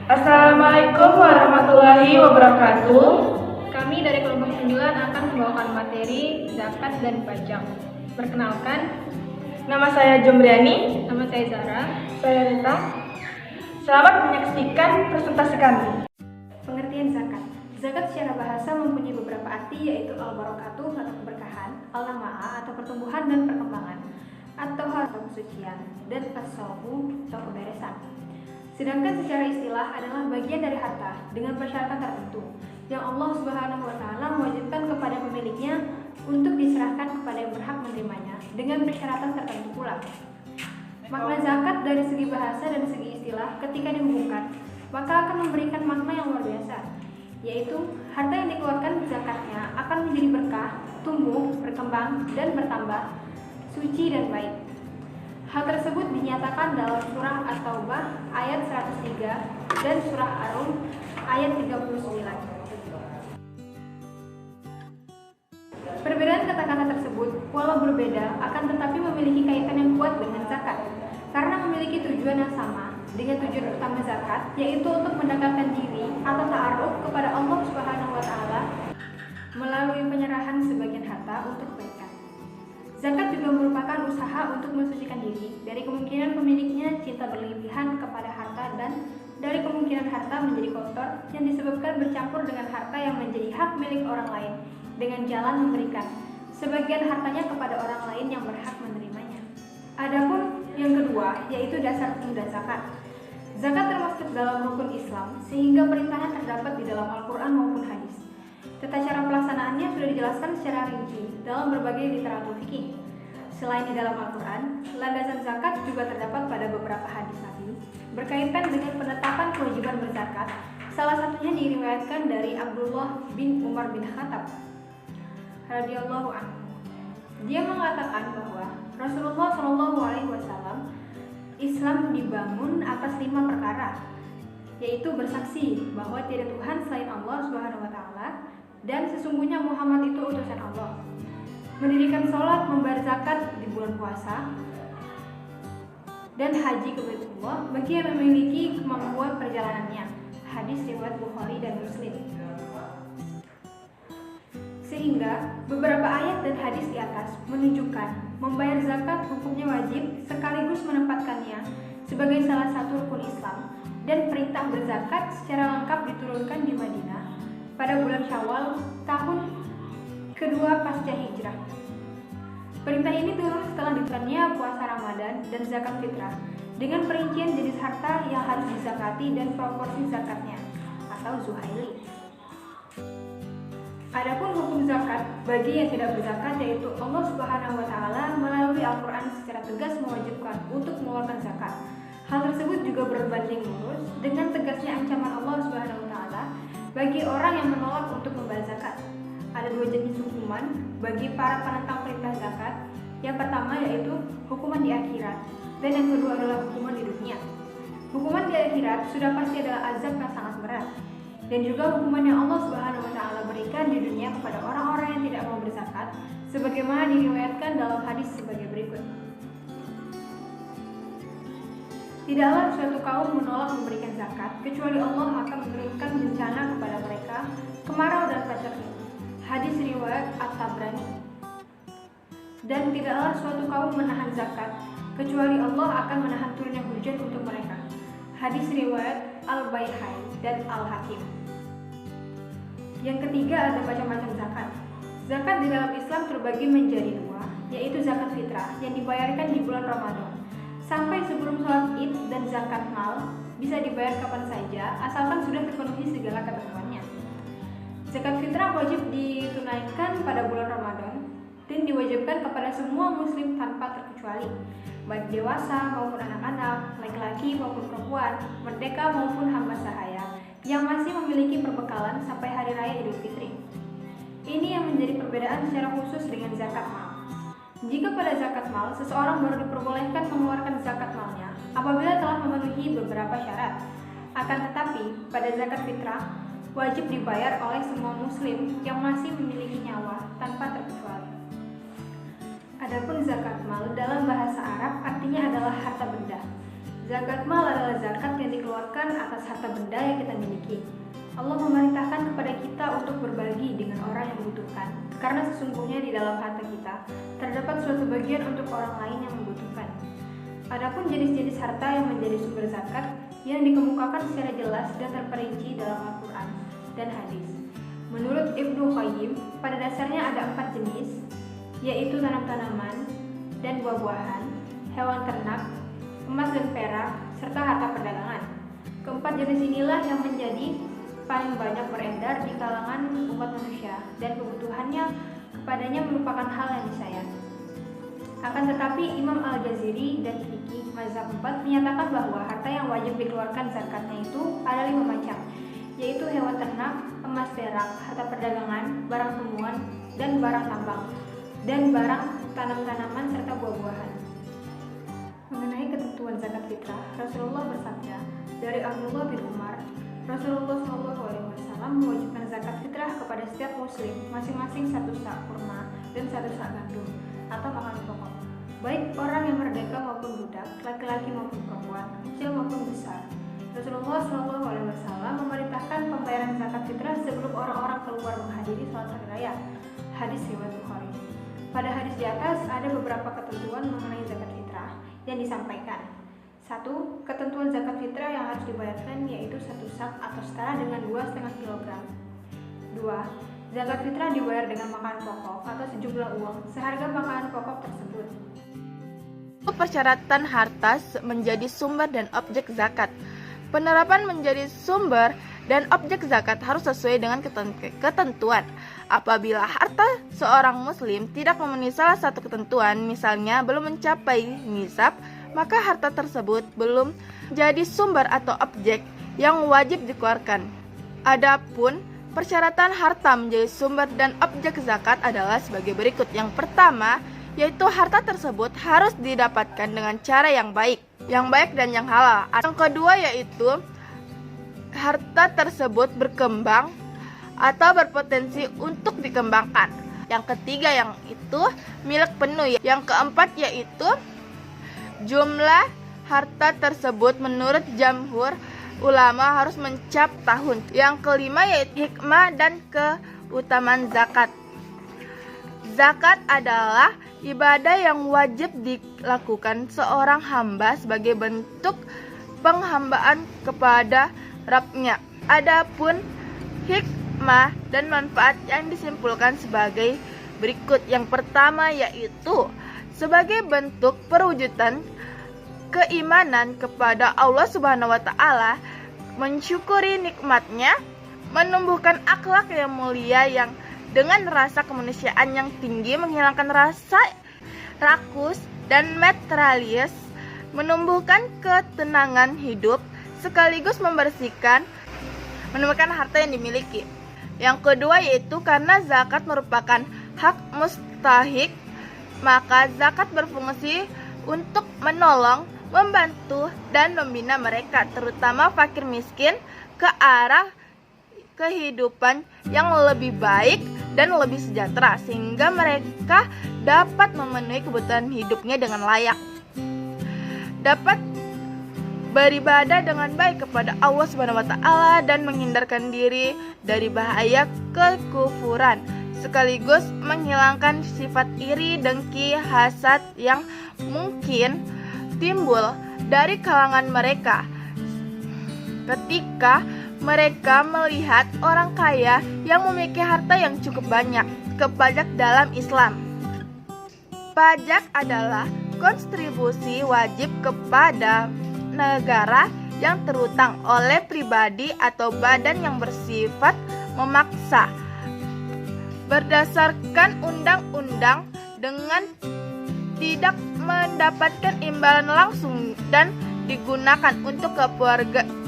Assalamualaikum warahmatullahi wabarakatuh. Kami dari kelompok 9 akan membawakan materi zakat dan pajak. Perkenalkan, Nama saya Jomriani. nama saya Zara. Saya Rita. Selamat menyaksikan presentasi kami. Pengertian zakat. Zakat secara bahasa mempunyai beberapa arti, yaitu al-barakatuh atau keberkahan, al-nama'ah atau pertumbuhan dan perkembangan, atau atau kesucian, dan as-sawbu atau keberesan. Sedangkan secara istilah adalah bagian dari harta dengan persyaratan tertentu yang Allah Subhanahu wa taala mewajibkan kepada pemiliknya untuk diserahkan kepada yang berhak menerimanya dengan persyaratan tertentu pula. Makna zakat dari segi bahasa dan segi istilah ketika dihubungkan, maka akan memberikan makna yang luar biasa, yaitu harta yang dikeluarkan zakatnya akan menjadi berkah, tumbuh, berkembang, dan bertambah, suci dan baik. Hal tersebut dinyatakan dalam surah At-Taubah ayat 103 dan surah Ar-Rum ayat 39. Perbedaan kata-kata tersebut, walau berbeda, akan tetapi memiliki kaitan yang kuat dengan zakat, karena memiliki tujuan yang sama dengan tujuan utama zakat, yaitu untuk mendekatkan diri atau ta'aruf kepada Allah Subhanahu wa taala melalui penyerahan sebagian harta untuk kebaikan. Zakat juga merupakan usaha untuk mensucikan diri dari kemungkinan pemiliknya cinta berlebihan kepada harta dan dari kemungkinan harta menjadi kotor yang disebabkan bercampur dengan harta yang menjadi hak milik orang lain dengan jalan memberikan sebagian hartanya kepada orang lain yang berhak menerimanya. Adapun yang kedua, yaitu dasar hukum dan zakat. Zakat termasuk dalam rukun Islam sehingga perintahnya terdapat di dalam Al-Quran maupun hadis. Tata cara pelaksanaannya sudah dijelaskan secara rinci dalam berbagai literatur fikih. Selain di dalam Al-Quran, landasan zakat juga terdapat pada beberapa hadis Nabi berkaitan dengan penetapan kewajiban berzakat. Salah satunya diriwayatkan dari Abdullah bin Umar bin Khattab radhiyallahu anhu. Dia mengatakan bahwa Rasulullah SAW Islam dibangun atas 5 perkara, yaitu bersaksi bahwa tiada Tuhan selain Allah Subhanahu wa taala dan sesungguhnya Muhammad itu utusan Allah, mendirikan sholat, membayar zakat di bulan puasa, dan haji ke Baitullah bagi yang memiliki kemampuan perjalanannya. Hadis riwayat Bukhari dan Muslim. Sehingga beberapa ayat dan hadis di atas menunjukkan membayar zakat hukumnya wajib sekaligus menempatkannya sebagai salah satu rukun Islam, dan perintah berzakat secara lengkap diturunkan di Madinah pada bulan Syawal tahun kedua pasca hijrah. Perintah ini turun setelah diberikannya puasa Ramadan dan zakat fitrah dengan perincian jenis harta yang harus dizakati dan proporsi zakatnya atau zuhaili. Adapun hukum zakat bagi yang tidak berzakat, yaitu Allah Subhanahu wa taala melalui Al-Qur'an secara tegas mewajibkan untuk mengeluarkan zakat. Hal tersebut juga berbanding lurus dengan tegasnya ancaman Allah Subhanahu wa taala bagi orang yang menolak untuk membayar zakat. Ada 2 jenis hukuman bagi para penentang perintah zakat. Yang pertama yaitu hukuman di akhirat, dan yang kedua adalah hukuman di dunia. Hukuman di akhirat sudah pasti adalah azab yang sangat berat, dan juga hukuman yang Allah Subhanahu wa taala berikan di dunia kepada orang-orang yang tidak mau berzakat, sebagaimana diriwayatkan dalam hadis sebagai berikut. Tidaklah suatu kaum menolak memberikan zakat kecuali Allah akan menurunkan bencana kepada mereka, kemarau dan paceklik. Hadis riwayat At-Tabrani. Dan tidaklah suatu kaum menahan zakat kecuali Allah akan menahan turunnya hujan untuk mereka. Hadis riwayat Al-Baihaqi dan Al-Hakim. Yang ketiga, ada macam-macam zakat. Zakat di dalam Islam terbagi menjadi 2, yaitu zakat fitrah yang dibayarkan di bulan Ramadan sampai sebelum sholat Id, dan zakat mal bisa dibayar kapan saja asalkan sudah terpenuhi segala ketentuannya. Zakat fitrah wajib ditunaikan pada bulan Ramadan dan diwajibkan kepada semua muslim tanpa terkecuali, baik dewasa maupun anak-anak, laki-laki maupun perempuan, merdeka maupun hamba sahaya yang masih memiliki perbekalan sampai hari raya Idul Fitri. Ini yang menjadi perbedaan secara khusus dengan zakat mal. Jika pada zakat mal, seseorang baru diperbolehkan mengeluarkan zakat malnya apabila telah memenuhi beberapa syarat. Akan tetapi, pada zakat fitrah, wajib dibayar oleh semua muslim yang masih memiliki nyawa tanpa terkecuali. Adapun zakat mal dalam bahasa Arab artinya adalah harta benda. Zakat mal adalah zakat yang yang dikeluarkan atas harta benda yang kita miliki. Allah memerintahkan kepada kita untuk berbagi dengan orang yang membutuhkan, karena sesungguhnya di dalam harta kita terdapat suatu bagian untuk orang lain yang membutuhkan. Adapun jenis-jenis harta yang menjadi sumber zakat yang dikemukakan secara jelas dan terperinci dalam Al-Quran dan hadis. Menurut Ibnu Qayyim, pada dasarnya ada 4 jenis, yaitu tanam-tanaman dan buah-buahan, hewan ternak, emas dan perak, serta harta perdagangan. Keempat jenis inilah yang menjadi paling banyak beredar di kalangan umat manusia dan kebutuhannya kepadanya merupakan hal yang disayang. Akan tetapi Imam Al-Jaziri dan Fikih Mazhab 4 menyatakan bahwa harta yang wajib dikeluarkan zakatnya itu ada 5 macam, yaitu hewan ternak, emas perak, harta perdagangan, barang temuan, dan barang tambang, dan barang tanam-tanaman serta buah-buahan. Mengenai ketentuan zakat fitrah, Rasulullah bersabda dari Abdullah bin Umar, Rasulullah SAW mewajibkan zakat fitrah kepada setiap muslim masing-masing 1 sak kurma dan 1 sak gandum atau makanan pokok, baik orang yang merdeka maupun budak, laki-laki maupun perempuan, kecil maupun besar. Rasulullah SAW memerintahkan pembayaran zakat fitrah sebelum orang-orang keluar menghadiri sholat hari raya. Hadis riwayat Bukhari. Pada hadis di atas ada beberapa ketentuan mengenai zakat fitrah yang disampaikan. 1. Ketentuan zakat fitrah yang harus dibayarkan yaitu 1 sak atau setara dengan 2,5 kg. 2. Zakat fitrah dibayar dengan makanan pokok atau sejumlah uang seharga makanan pokok tersebut. Persyaratan harta menjadi sumber dan objek zakat. Penerapan menjadi sumber dan objek zakat harus sesuai dengan ketentuan. Apabila harta seorang muslim tidak memenuhi salah satu ketentuan, misalnya belum mencapai nisab, maka harta tersebut belum jadi sumber atau objek yang wajib dikeluarkan. Adapun persyaratan harta menjadi sumber dan objek zakat adalah sebagai berikut. Yang pertama, yaitu harta tersebut harus didapatkan dengan cara yang baik dan yang halal. Yang kedua yaitu harta tersebut berkembang atau berpotensi untuk dikembangkan. Yang ketiga yang itu milik penuh. Yang keempat yaitu jumlah harta tersebut menurut jamhur ulama harus mencapai tahun. Yang kelima yaitu hikmah dan keutamaan zakat. Zakat adalah ibadah yang wajib dilakukan seorang hamba sebagai bentuk penghambaan kepada Rabb-Nya. Adapun hikmah dan manfaat yang disimpulkan sebagai berikut. Yang pertama yaitu sebagai bentuk perwujudan keimanan kepada Allah Subhanahu wa taala, mensyukuri nikmatnya, menumbuhkan akhlak yang mulia yang dengan rasa kemanusiaan yang tinggi, menghilangkan rasa rakus dan materialis, menumbuhkan ketenangan hidup, sekaligus menumbuhkan harta yang dimiliki. Yang kedua yaitu karena zakat merupakan hak mustahik, maka zakat berfungsi untuk menolong, membantu, dan membina mereka, terutama fakir miskin, ke arah kehidupan yang lebih baik dan lebih sejahtera, sehingga mereka dapat memenuhi kebutuhan hidupnya dengan layak, dapat beribadah dengan baik kepada Allah Subhanahu wa taala dan menghindarkan diri dari bahaya kekufuran, sekaligus menghilangkan sifat iri, dengki, hasad yang mungkin timbul dari kalangan mereka ketika mereka melihat orang kaya yang memiliki harta yang cukup banyak. Pajak dalam Islam. Pajak adalah kontribusi wajib kepada negara yang terutang oleh pribadi atau badan yang bersifat memaksa berdasarkan undang-undang dengan tidak mendapatkan imbalan langsung dan digunakan untuk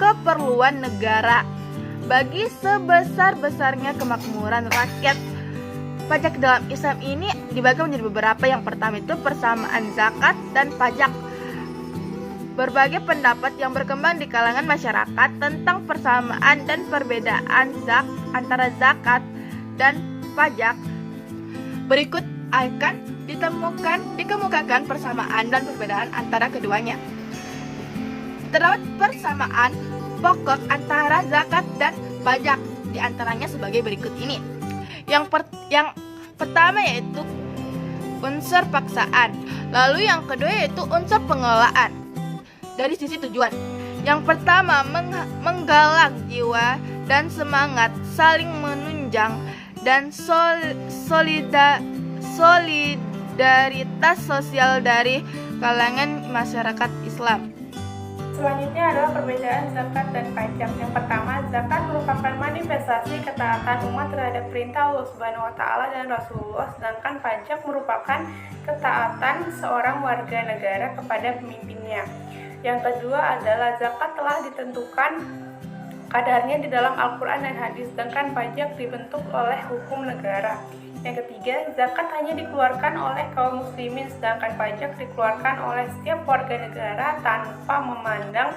keperluan negara bagi sebesar-besarnya kemakmuran rakyat. Pajak dalam Islam ini dibagi menjadi beberapa. Yang pertama itu persamaan zakat dan pajak. Berbagai pendapat yang berkembang di kalangan masyarakat tentang persamaan dan perbedaan antara zakat dan pajak. Berikut akan dikemukakan persamaan dan perbedaan antara keduanya. Terdapat persamaan pokok antara zakat dan pajak, di antaranya sebagai berikut ini. Yang pertama yaitu unsur paksaan, lalu yang kedua yaitu unsur pengelolaan. Dari sisi tujuan, yang pertama menggalang jiwa dan semangat saling menunjang dan solidaritas sosial dari kalangan masyarakat Islam. Selanjutnya adalah perbedaan zakat dan pajak. Yang pertama, zakat merupakan manifestasi ketaatan umat terhadap perintah Allah Subhanahu wa taala dan Rasulullah, sedangkan pajak merupakan ketaatan seorang warga negara kepada pemimpinnya. Yang kedua adalah zakat telah ditentukan kadarnya di dalam Al-Quran dan hadis, sedangkan pajak dibentuk oleh hukum negara. Yang ketiga, zakat hanya dikeluarkan oleh kaum muslimin, sedangkan pajak dikeluarkan oleh setiap warga negara tanpa memandang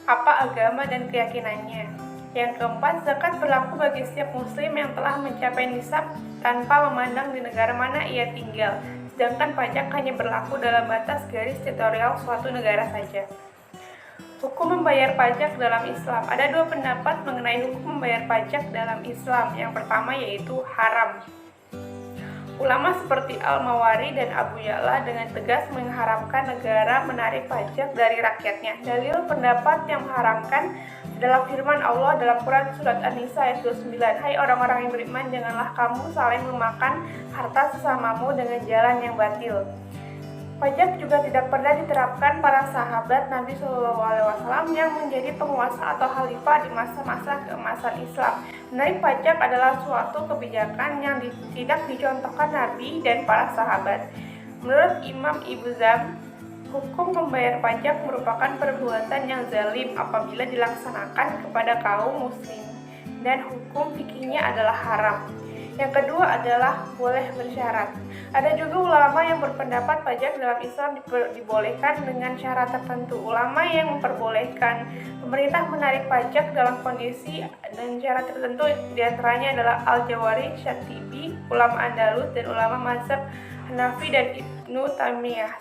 apa agama dan keyakinannya. Yang keempat, zakat berlaku bagi setiap muslim yang telah mencapai nisab tanpa memandang di negara mana ia tinggal, sedangkan pajak hanya berlaku dalam batas garis teritorial suatu negara saja. Hukum membayar pajak dalam Islam. Ada dua pendapat mengenai hukum membayar pajak dalam Islam. Yang pertama yaitu haram. Ulama seperti Al-Mawardi dan Abu Ya'la dengan tegas mengharamkan negara menarik pajak dari rakyatnya. Dalil pendapat yang mengharamkan adalah firman Allah dalam Quran Surat An-Nisa ayat 29. Hai orang-orang yang beriman, janganlah kamu saling memakan harta sesamamu dengan jalan yang batil. Pajak juga tidak pernah diterapkan para sahabat Nabi SAW yang menjadi penguasa atau khalifah di masa-masa keemasan Islam. Menarik pajak adalah suatu kebijakan yang tidak dicontohkan Nabi dan para sahabat. Menurut Imam Ibnu Zam, hukum membayar pajak merupakan perbuatan yang zalim apabila dilaksanakan kepada kaum muslim, dan hukum fikihnya adalah haram. Yang kedua adalah boleh bersyarat. Ada juga ulama yang berpendapat pajak dalam Islam dibolehkan dengan syarat tertentu. Ulama yang memperbolehkan pemerintah menarik pajak dalam kondisi dan syarat tertentu diantaranya adalah Al-Jawari, Syatibi, ulama Andalus, dan ulama mazhab Hanafi dan Ibnu Taimiyah.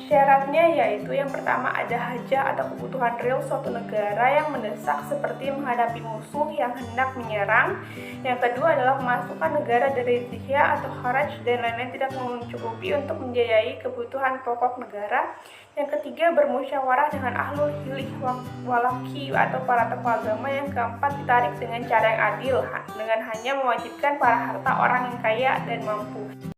Syaratnya yaitu yang pertama ada hajah atau kebutuhan real suatu negara yang mendesak seperti menghadapi musuh yang hendak menyerang. Yang kedua adalah pemasukan negara dari ziyah atau kharaj dan lain-lain tidak mencukupi untuk membiayai kebutuhan pokok negara. Yang ketiga bermusyawarah dengan ahlul hilih walaki atau para tokoh agama. Yang keempat ditarik dengan cara yang adil dengan hanya mewajibkan para harta orang yang kaya dan mampu.